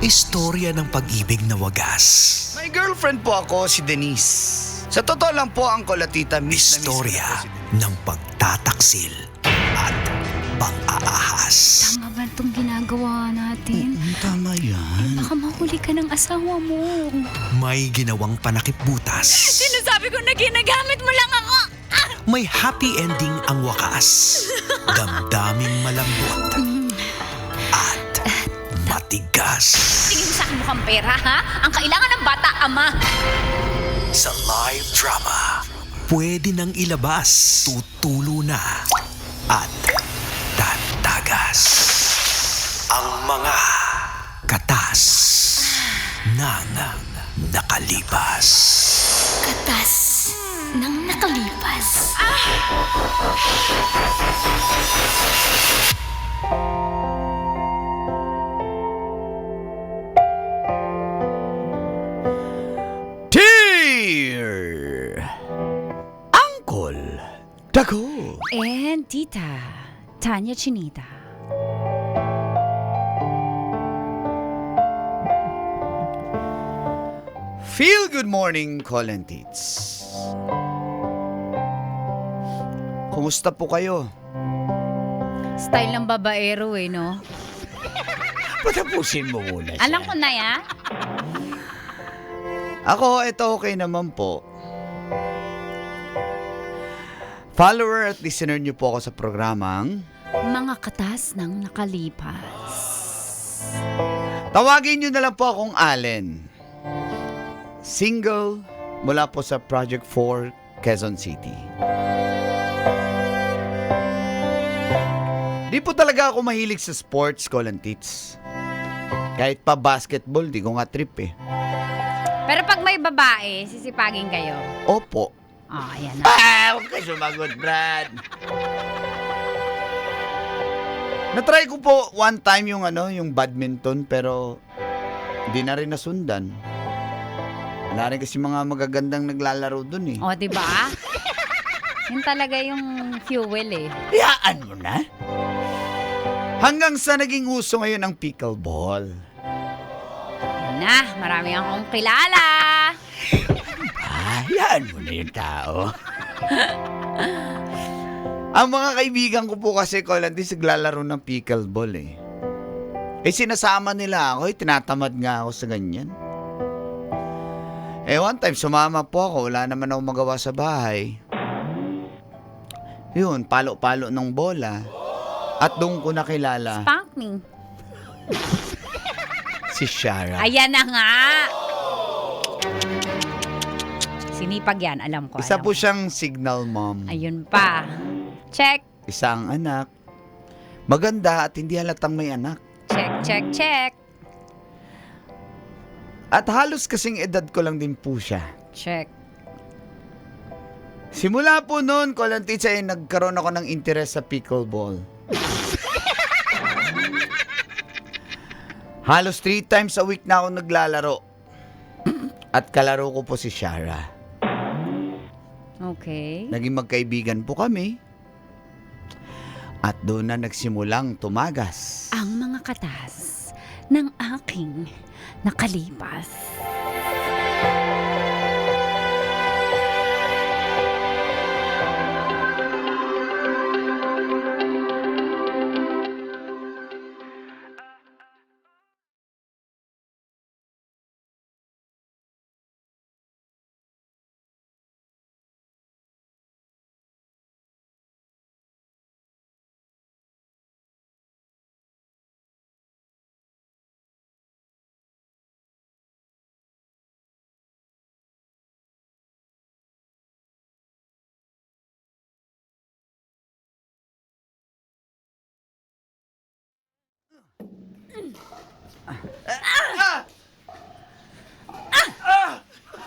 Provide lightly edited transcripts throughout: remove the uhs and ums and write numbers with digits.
Istorya ng pag-ibig na wagas. May girlfriend po ako, si Denise. Sa totoo lang po, Uncle at Tita, miss na miss Istorya ko na po si Denise. ng pagtataksil at pang-aahas. Tama ba itong ginagawa natin? Tama yan. Baka mahuli ka ng asawa mo. May ginawang panakip-butas. Sinasabi ko na ginagamit mo lang ako. May happy ending ang wakas. Damdaming malambot at matigas. Tingin mo sa akin mukhang pera, ha? Ang kailangan ng bata, ama. Sa live drama, pwede nang ilabas, tutulo na at tatagas ang mga katas ng nakalipas. Katas ng nakalipas. Dear Uncle Dago. And Tita Tanya Chinita. Feel good morning, Colin Tits. Kumusta po kayo? Style ng babaero eh, no? Patapusin mo muna siya. Alam ko na ya. Ako, ito okay naman po. Follower at listener niyo po ako sa programang Mga katas ng nakalipas. tawagin niyo na lang po akong Allen. Single mula po sa Project 4, Quezon City. Di po talaga ako mahilig sa sports, Colin Tits. Kahit pa basketball, di ko nga trip eh. Pero pag may babae, sisipagin kayo. Opo. Ayan na. Huwag ka sumagot, Brad. Natry ko po one time yung badminton pero hindi na rin nasundan. Wala rin kasi mga magagandang naglalaro dun eh. O, diba? Yun talaga yung fuel eh. Hayaan mo na. Hanggang sa naging uso ngayon ang pickleball. Yan na, marami akong kilala. Hayaan mo na yung tao. Ang mga kaibigan ko po kasi, Colantis, naglalaro ng pickleball eh. Sinasama nila ako, tinatamad nga ako sa ganyan. One time, sumama po ako, wala naman ako magawa sa bahay. Yun, palo-palo ng bola. At doon ko nakilala Spank me. si Shara. Ayan na nga. Sinipag yan, alam ko. Isa alam po ko. siyang signal mom. Ayun pa. Check. Isang anak. Maganda at hindi halatang may anak. Check, check, check. At halos kasing edad ko lang din po siya. Check. Simula po noon, Colantitsa, nagkaroon ako ng interest sa pickleball. Halos 3 times a week na ako naglalaro. At kalaro ko po si Shara. Okay. Naging magkaibigan po kami. At doon na nagsimulang tumagas. Ang mga katas ng aking nakalipas.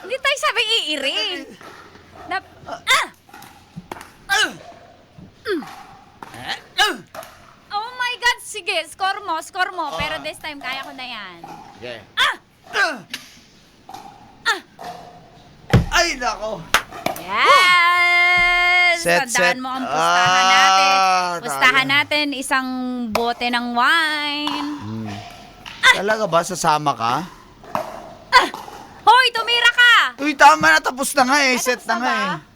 Hindi tayo sabi iiring. Oh my God, sige, score mo. Pero this time, kaya ko na yan. Okay. Ay, nako. Yes! Set, Tandaan set. mo ang pustahan natin. Ah, Pustahan tayo. natin isang bote ng wine. Talaga ba? Sasama ka? Hoy, tumira ka! Uy, tama na. Tapos na nga eh. Set tapos na na nga ba? eh.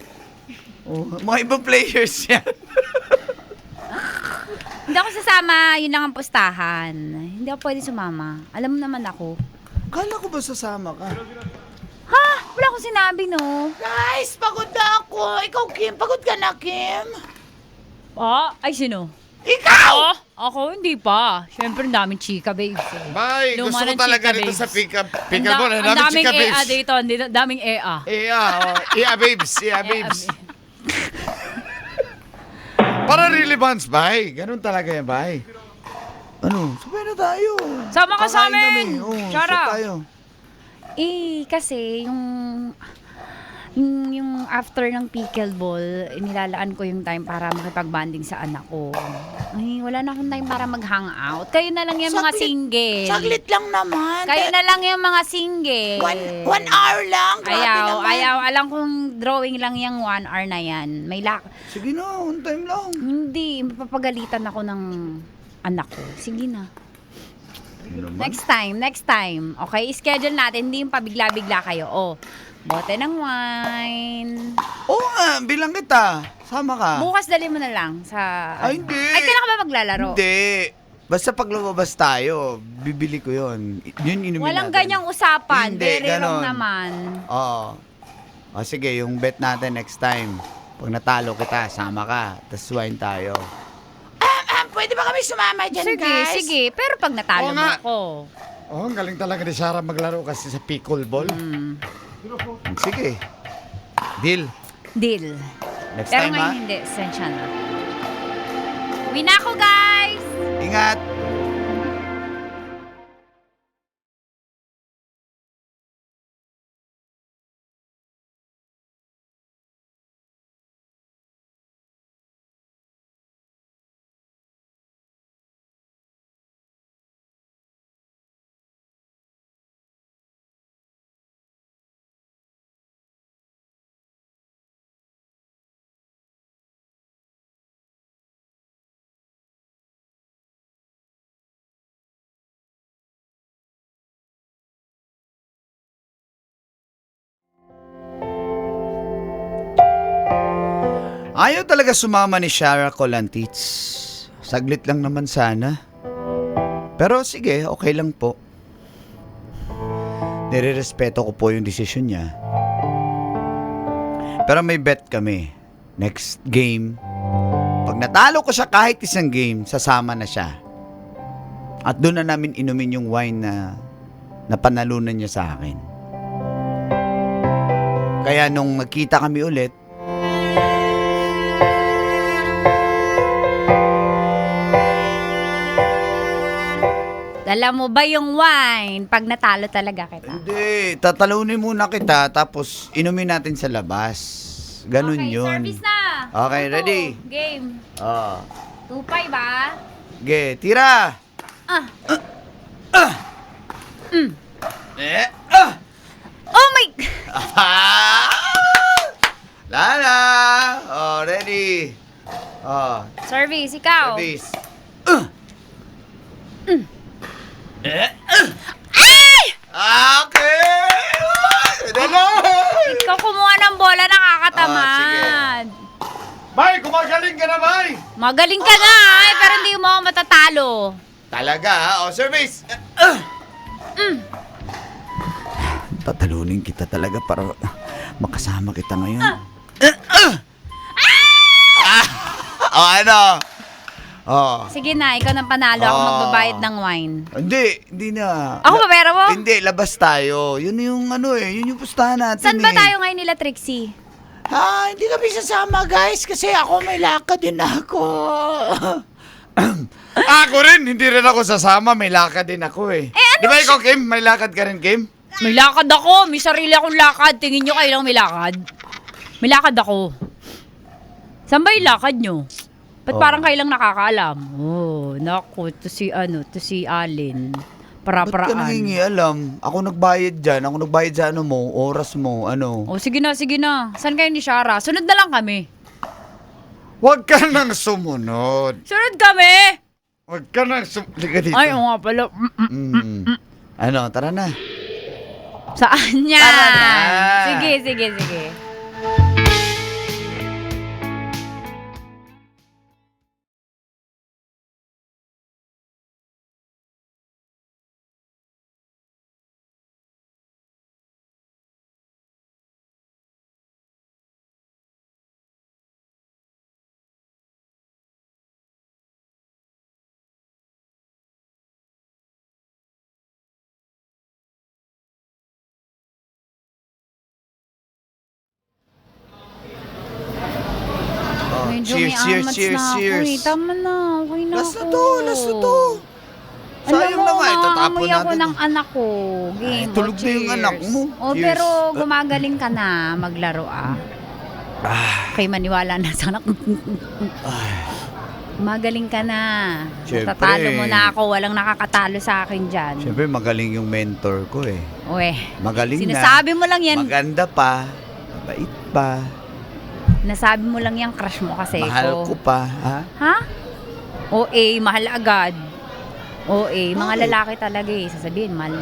Oh, mga ibang players yan. Hindi ako sasama, yun lang ang pustahan. Hindi ako pwede sumama. Alam mo naman ako. Kala ko ba sasama ka? Ha? Wala akong sinabi, no? Guys, pagod na ako. Ikaw, Kim. Pagod ka na, Kim. Ay, sino? Ikaw! Ako hindi pa. Siyempre, ang daming chika, babes. Bay, Luma gusto ko ng talaga chika, dito babes. sa pick-up Ang da- ball. ang Ang daming chika EA babes. dito. Ang daming EA. Iya babes. Iya babes. Para relevance, bay. Ganun talaga yan, bay. Ano? Sabay na tayo. Sama ka sa Kakain kami. amin. Oo, Shara. saan tayo? Kasi yung after ng pickleball, nilalaan ko yung time para makipag-bonding sa anak ko. Ay, wala na akong time para mag-hangout. Kayo na lang yung mga single. Saglit lang naman. Kayo na lang yung mga single. One hour lang. Grabe naman. Ayaw. Alam kong drawing lang yung 1 hour na yan. Sige na, on time lang. Hindi, mapapagalitan ako ng anak ko. Sige na. Ano naman? Next time. Okay, schedule natin. Hindi yung pabigla-bigla kayo. Bote ng wine. Oo nga, bilang kita. Sama ka. Bukas dali mo na lang sa... Ay, hindi. Ay, kailan ka ba maglalaro? Hindi. Basta pag lumabas tayo, bibili ko yun. Yun inumin Walang natin. ganyang usapan. Hindi, Very wrong ganon. naman. Oo. O sige, yung bet natin next time. Pag natalo kita, sama ka. Tapos wine tayo. Pwede ba kami sumama dyan, Sige. Pero pag natalo Oo mo nga. ako. Oh, ang galing talaga ni Sarah maglaro kasi sa pickleball. Sige. Deal. Deal. Next Pero time, ha? ngayon hindi. Sensya na. Uwi na ako, guys! Ingat. Ayaw talaga sumama ni Shara Colantits. Saglit lang naman sana. Pero sige, okay lang po. Nirerespeto ko po yung desisyon niya. Pero may bet kami. Next game, pag natalo ko siya kahit isang game, sasama na siya. At doon na namin inumin yung wine na napanalunan niya sa akin. Kaya nung magkita kami ulit, Alam mo ba yung wine? Pag natalo talaga kita. hindi, tatalunin muna kita tapos inumin natin sa labas. Ganun Okay, yun. service na. Okay, Tutu, ready? Game. Oh. Tupay ba? Okay, tira! Ah. Eh, Oh my... Lala! Oh, ready? Oh, Service, ikaw. service. Okay! Dala! Ikaw kumuha ng bola, nakakatamad. Bay, gumagaling ka na, bay! Magaling ka nga, pero hindi mo ako matatalo. Talaga, ha? Oh, service! Tatalunin kita talaga para makasama kita ngayon. Oh, ano? Oh. Sige na, ikaw nang panalo. Ako Ah. magbabayad ng wine. Hindi na. Ako ba pera mo? Hindi, labas tayo. Yun yung yun yung pustahan natin. Saan ba tayo ngayon nila, Trixie? Hindi kami sasama, guys, kasi ako may lakad din ako. Ako rin, hindi rin ako sasama. May lakad din ako eh. ano Di ba ikaw, Kim? May lakad ka rin, Kim? May lakad ako. May sarili akong lakad. Tingin nyo kayo lang may lakad. May lakad ako. Saan ba yung lakad nyo? Ba't parang kayo lang nakakaalam? Oh, naku, to si Alin. Ba't ka Para-paraan. nangingialam? Ako nagbayad dyan. Ako nagbayad sa ano mo, oras mo, ano. Oh, sige na. Saan kayo ni Shara? Sunod na lang kami. Huwag ka nang sumunod. Sunod kami! Huwag ka na liga dito. Ay, oo nga pala. Ano, tara na. Saan yan? Tara na. Sige, sige, sige. Medyo cheers, may cheers, amats cheers, na ako cheers. eh. Tama na, okay na Last ako. na to, last na to. Sayang naman, itatapon maamoy ako natin. ng anak ko. Game, Ay, tulog na yung cheers. anak mo. Oh, Cheers. pero gumagaling ka na maglaro Kay maniwala na sa anak. Gumagaling ka na. Siyempre. Tatalo mo na ako. Walang nakakatalo sa akin dyan. Siyempre, magaling yung mentor ko eh. Uwe, Magaling sinasabi mo lang yan. Maganda pa. Mabait pa. Nasabi mo lang yan, crush mo kasi Mahal ko pa. Ha? Ha? OA, mahal agad. OA, mga Bakit? lalaki talaga eh. Sasabihin, mahal.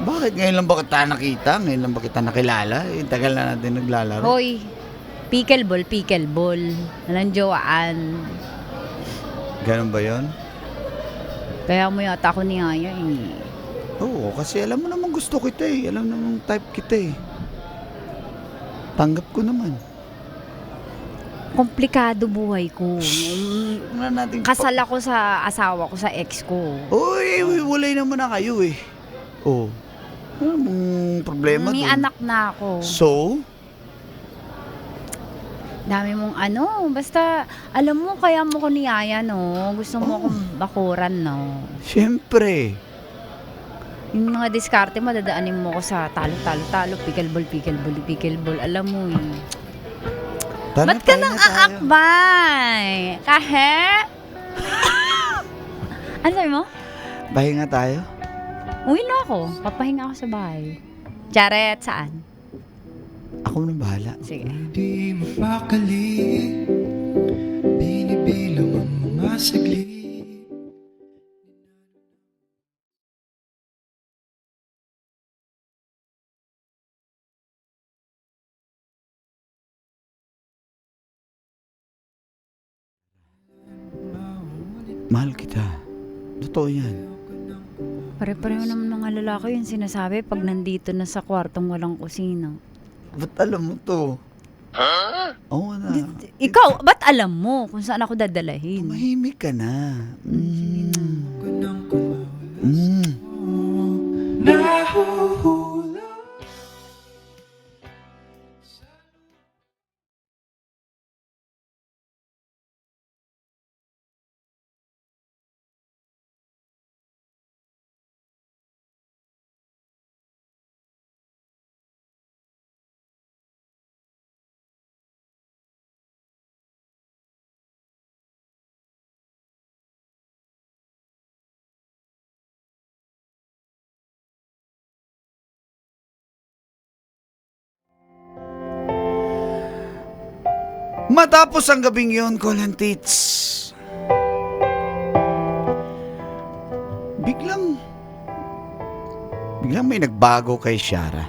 Bakit ngayon lang ba kita nakita? Ngayon lang ba kita nakilala? Eh, tagal na natin naglalaro. Hoy, pickleball. Walang jowaan. Ganun ba yon? Kaya mo yata ako ni Aya eh. Oo, kasi alam mo naman gusto kita eh. Alam naman type kita eh. Tanggap ko naman. Komplikado buhay ko. Wala natin Kasal ako sa asawa ko, sa ex ko. Uy, walay naman na kayo eh. Oh. Ano mong problema May dun? anak na ako. So? Dami mong basta alam mo kaya mo ko ni Aya no. Gusto mo akong bakuran no. Siyempre. Yung mga diskarte mo, dadaanin mo ko sa talo, pickleball. Alam mo eh. Tara, Ba't ka tayo nang na tayo. aakbay? Kahe? Ano sabi mo? Pahinga tayo. Uwi na ako. Papahinga ako sa bahay. Charet, saan? Ako na bahala. Sige. Di mapakali, binibilang ang mga saglit. Mahal kita. Totoo yan. Pare-pareho naman mga lalaki yung sinasabi pag nandito na sa kwartong walang kusina. Ba't alam mo to? Ha? Oo na. Ikaw, ba't alam mo kung saan ako dadalahin? Mahimik ka na. Ko nang kumawala Mm. nahuhula. Matapos ang gabing yun, Colin Tits, biglang may nagbago kay Shara.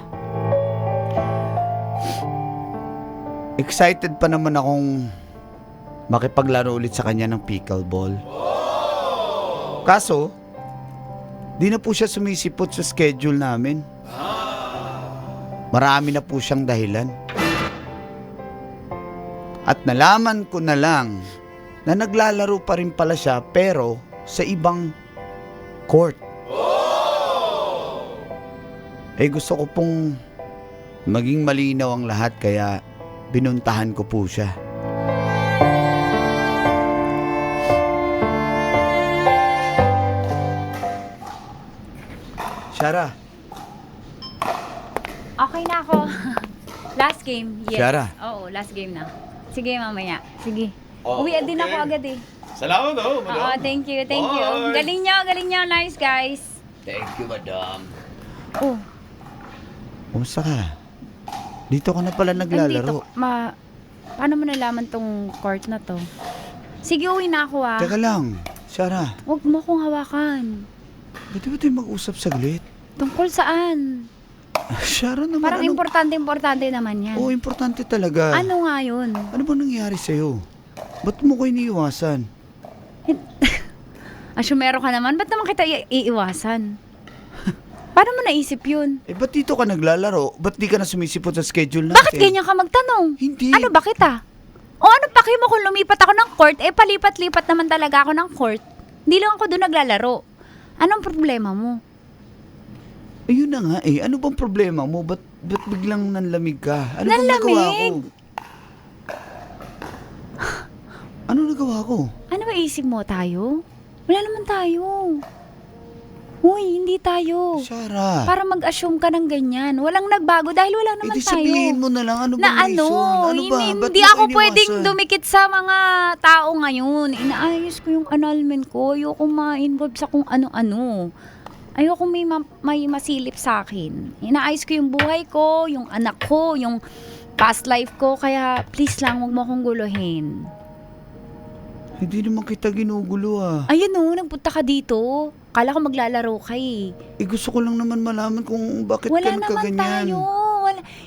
Excited pa naman akong makipaglaro ulit sa kanya ng pickleball. Kaso, di na po siya sumisipot sa schedule namin. Marami na po siyang dahilan. At nalaman ko na lang na naglalaro pa rin pala siya pero sa ibang court. Eh gusto ko pong maging malinaw ang lahat kaya binuntahan ko po siya. Shara, Okay na ako. Last game, yes. Shara. Oo, last game na. Sige, mamaya. Sige. Oh, Uwi din ako agad eh. salamat oh, Oo, thank you. Galing nyo. Nice, guys. Thank you, madam. Oh, Kumusta ka? Dito ka na pala naglalaro. Paano mo nalaman tong court na to? Sige, uwi na ako ah. Teka lang, Sarah, Huwag mo akong hawakan. pwede ba tayo mag-usap saglit? Tungkol saan? Sarah naman, Parang ano? importante naman yan. Oo, importante talaga. Ano nga yun? Ano ba nangyari sa'yo? Ba't mo ko iniiwasan? Asyumero ka naman, ba't naman kita iiwasan? Paano mo naisip yun? Eh, ba't dito ka naglalaro? Ba't di ka na sumisipot sa schedule natin? Bakit ganyan ka magtanong? Hindi. Ano ba kita? O ano paki mo kung lumipat ako ng court? Eh palipat-lipat naman talaga ako ng court. Hindi lang ako doon naglalaro. Anong problema mo? Ayun na nga eh. Ano bang problema mo? Ba't biglang nanlamig ka? Ano bang nagawa ko? Nanlamig? Ano nagawa ko? Ano ba isip mo tayo? Wala naman tayo. Uy, hindi tayo. Sarah. Para mag-assume ka ng ganyan. Walang nagbago dahil wala naman Eh, di tayo. sabihin mo na lang. Ano bang Na reason? Ano ba? Ba't hindi mo ako iniwasan? pwedeng dumikit sa mga tao ngayon. Inaayos ko yung annulment ko. Ayoko ma-involve sa kung ano-ano. Ayoko may masilip sa akin. Inaayos ko yung buhay ko, yung anak ko, yung past life ko. Kaya please lang, huwag mo akong guluhin. Hindi naman kita ginugulo ah. Ayun o, nagpunta ka dito. Kala ko maglalaro ka eh. Eh gusto ko lang naman malaman kung bakit Wala ka naman nagkaganyan. tayo.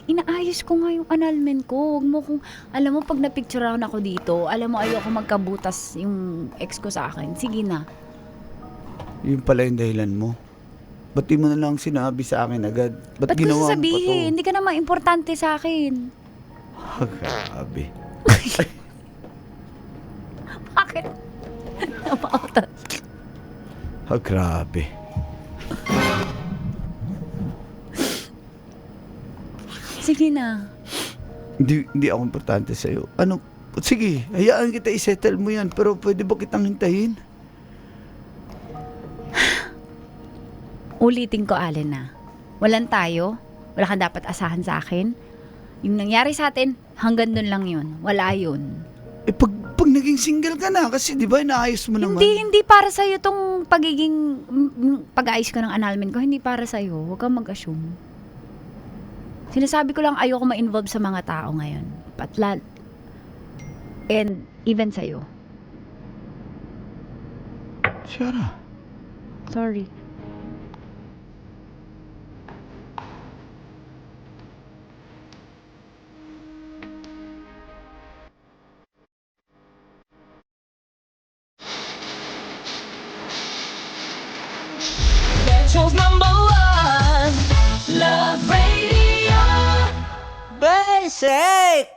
Inaayos ko nga yung annulment ko. Huwag mo kung, alam mo, pag napicturean ako dito, alam mo, ayoko magkabutas yung ex ko sa akin. Sige na. Yun pala yung dahilan mo. Ba't di mo na lang sinabi sa akin agad? Ba't Ba't ko ginawa mo pa to? sasabihin? Hindi ka naman importante sa akin. Grabe. Bakit? Napautot. Grabe. Sige na. Hindi ako importante sa'yo. Ano? Sige, hayaan kita isettle mo yan. Pero pwede ba kitang hintayin? Ulitin ko, Alena. Walang tayo. Wala kang dapat asahan sa akin. Yung nangyari sa atin, hanggang dun lang yun. Wala yun. Eh pag naging single ka na, kasi di ba inaayos mo naman? Hindi para sa'yo tong pag-aayos ko ng annulment ko. Hindi para sa'yo. Huwag kang mag-assume. Sinasabi ko lang ayoko ma-involve sa mga tao ngayon. Patlat. And even sa'yo. Sarah. Sorry. Metros #1 Love Radio. Basic!